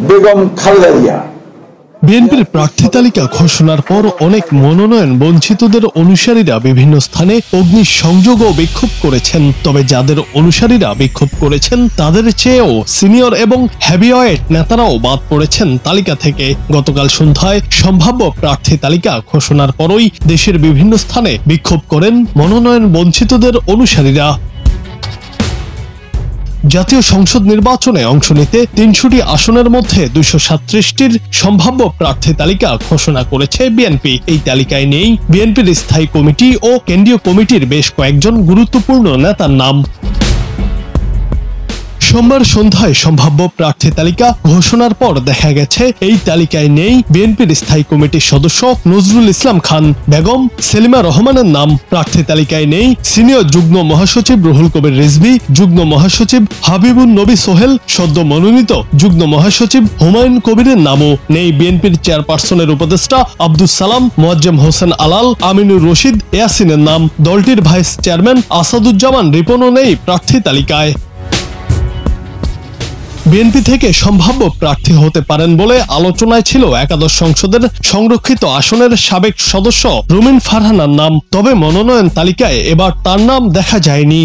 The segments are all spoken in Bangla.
বেগম খালেদা জিয়া। বিএনপির প্রার্থী তালিকা ঘোষণার পর অনেক মনোনয়ন বঞ্চিতদের অনুসারীরা বিভিন্ন স্থানে অগ্নিসংযোগ ও বিক্ষোভ করেছেন। তবে যাদের অনুসারীরা বিক্ষোভ করেছেন তাদের চেয়েও সিনিয়র এবং হেভিওয়েট নেতারাও বাদ পড়েছেন তালিকা থেকে। গতকাল সন্ধ্যায় সম্ভাব্য প্রার্থী তালিকা ঘোষণার পরই দেশের বিভিন্ন স্থানে বিক্ষোভ করেন মনোনয়ন বঞ্চিতদের অনুসারীরা। জাতীয় সংসদ নির্বাচনে অংশ নিতে ৩০০টি আসনের মধ্যে ২৩৭টির সম্ভাব্য প্রার্থী তালিকা ঘোষণা করেছে বিএনপি। এই তালিকায় নেই বিএনপির স্থায়ী কমিটি ও কেন্দ্রীয় কমিটির বেশ কয়েকজন গুরুত্বপূর্ণ নেতার নাম। সোমবার সন্ধ্যায় সম্ভাব্য প্রার্থী তালিকা ঘোষণার পর দেখা গেছে এই তালিকায় নেই বিএনপির স্থায়ী কমিটির সদস্য নজরুল ইসলাম খান, বেগম সেলিমা রহমানের নাম। প্রার্থী তালিকায় নেই সিনিয়র যুগ্ম মহাসচিব রুহুল কবির রিজভী, যুগ্ম মহাসচিব হাবিবুন নবী সোহেল, সদ্য মনোনীত যুগ্ম মহাসচিব হুমায়ুন কবিরের নামও। নেই বিএনপির চেয়ারপারসনের উপদেষ্টা আব্দুস সালাম, মোয়াজ্জেম হোসেন আলাল, আমিনুর রশিদ ইয়াসিনের নাম। দলটির ভাইস চেয়ারম্যান আসাদুজ্জামান রিপনও নেই প্রার্থী তালিকায়। বিএনপি থেকে সম্ভাব্য প্রার্থী হতে পারেন বলে আলোচনায় ছিল একাদশ সংসদের সংরক্ষিত আসনের সাবেক সদস্য রুমিন ফারহানার নাম। তবে মনোনয়ন তালিকায় এবার তার নাম দেখা যায়নি।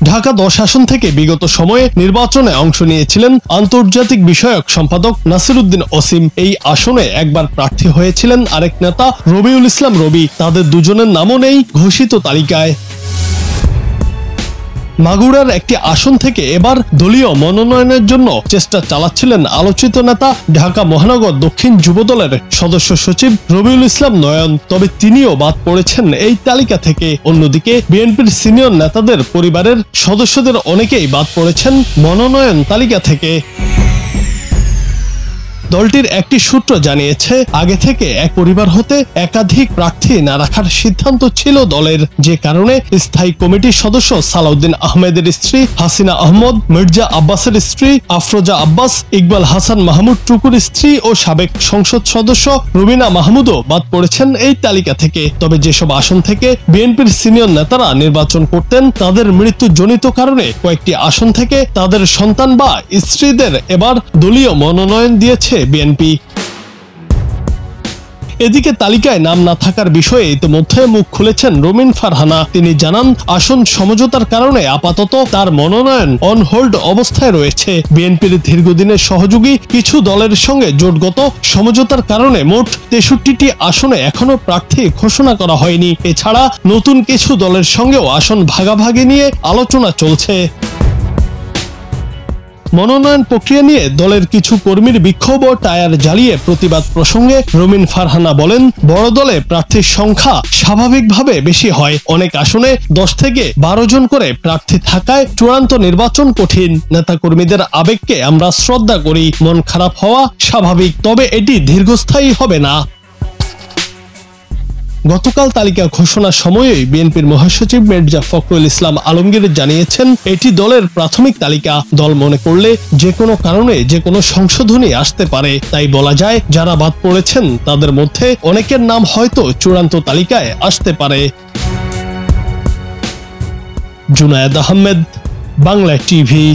ঢাকা ১০ আসন থেকে বিগত সময়ে নির্বাচনে অংশ নিয়েছিলেন আন্তর্জাতিক বিষয়ক সম্পাদক নাসিরউদ্দিন ওসিম। এই আসনে একবার প্রার্থী হয়েছিলেন আরেক নেতা রবিউল ইসলাম রবি। তাদের দুজনের নামও নেই ঘোষিত তালিকায়। মাগুরার একটি আসন থেকে এবার দলীয় মনোনয়নের জন্য চেষ্টা চালাচ্ছিলেন আলোচিত নেতা ঢাকা মহানগর দক্ষিণ যুবদলের সদস্য সচিব রবিউল ইসলাম নয়ন। তবে তিনিও বাদ পড়েছেন এই তালিকা থেকে। অন্যদিকে বিএনপির সিনিয়র নেতাদের পরিবারের সদস্যদের অনেকেই বাদ পড়েছেন মনোনয়ন তালিকা থেকে। দলটির একটি সূত্র জানিয়েছে, আগে থেকে এক পরিবার হতে একাধিক প্রার্থী না রাখার সিদ্ধান্ত ছিল দলের, যে কারণে স্থায়ী কমিটির সদস্য সালাউদ্দিন আহমেদের স্ত্রী হাসিনা আহমদ, মির্জা আব্বাসের স্ত্রী আফরোজা আব্বাস, ইকবাল হাসান মাহমুদ টুকুর স্ত্রী ও সাবেক সংসদ সদস্য রুবিনা মাহমুদও বাদ পড়েছেন এই তালিকা থেকে। তবে যেসব আসন থেকে বিএনপির সিনিয়র নেতারা নির্বাচন করতেন তাদের মৃত্যুজনিত কারণে কয়েকটি আসন থেকে তাদের সন্তান বা স্ত্রীদের এবার দলীয় মনোনয়ন দিয়েছে বিএনপি। এদিকে তালিকায় নাম না থাকার বিষয়ে ইতিমধ্যে মুখ খুলেছেন রুমিন ফারহানা। তিনি জানান, আসন সমঝোতার কারণে আপাতত তার মনোনয়ন অন হোল্ড অবস্থায় রয়েছে। বিএনপির দীর্ঘদিনের সহযোগী কিছু দলের সঙ্গে জোটগত সমঝোতার কারণে মোট ৬৩টি আসনে এখনো প্রার্থী ঘোষণা করা হয়নি। এছাড়া নতুন কিছু দলের সঙ্গেও আসন ভাগাভাগি নিয়ে আলোচনা চলছে। মনোনয়ন প্রক্রিয়া নিয়ে দলের কিছু কর্মীর বিক্ষোভ ও টায়ার জ্বালিয়ে প্রতিবাদ প্রসঙ্গে রুমিন ফারহানা বলেন, বড় দলে প্রার্থীর সংখ্যা স্বাভাবিকভাবে বেশি হয়। অনেক আসনে ১০ থেকে ১২ জন করে প্রার্থী থাকায় চূড়ান্ত নির্বাচন কঠিন। নেতাকর্মীদের আবেগকে আমরা শ্রদ্ধা করি। মন খারাপ হওয়া স্বাভাবিক, তবে এটি দীর্ঘস্থায়ী হবে না। গতকাল তালিকা ঘোষণার সময়েই বিএনপির মহাসচিব মির্জা ফখরুল ইসলাম আলমগীর জানিয়েছেন, এটি দলের প্রাথমিক তালিকা। দল মনে করলে যে কোনো কারণে যে কোনো সংশোধনী আসতে পারে। তাই বলা যায়, যারা বাদ পড়েছেন তাদের মধ্যে অনেকের নাম হয়তো চূড়ান্ত তালিকায় আসতে পারে। জুনায়েদ আহমেদ, বাংলা টিভি।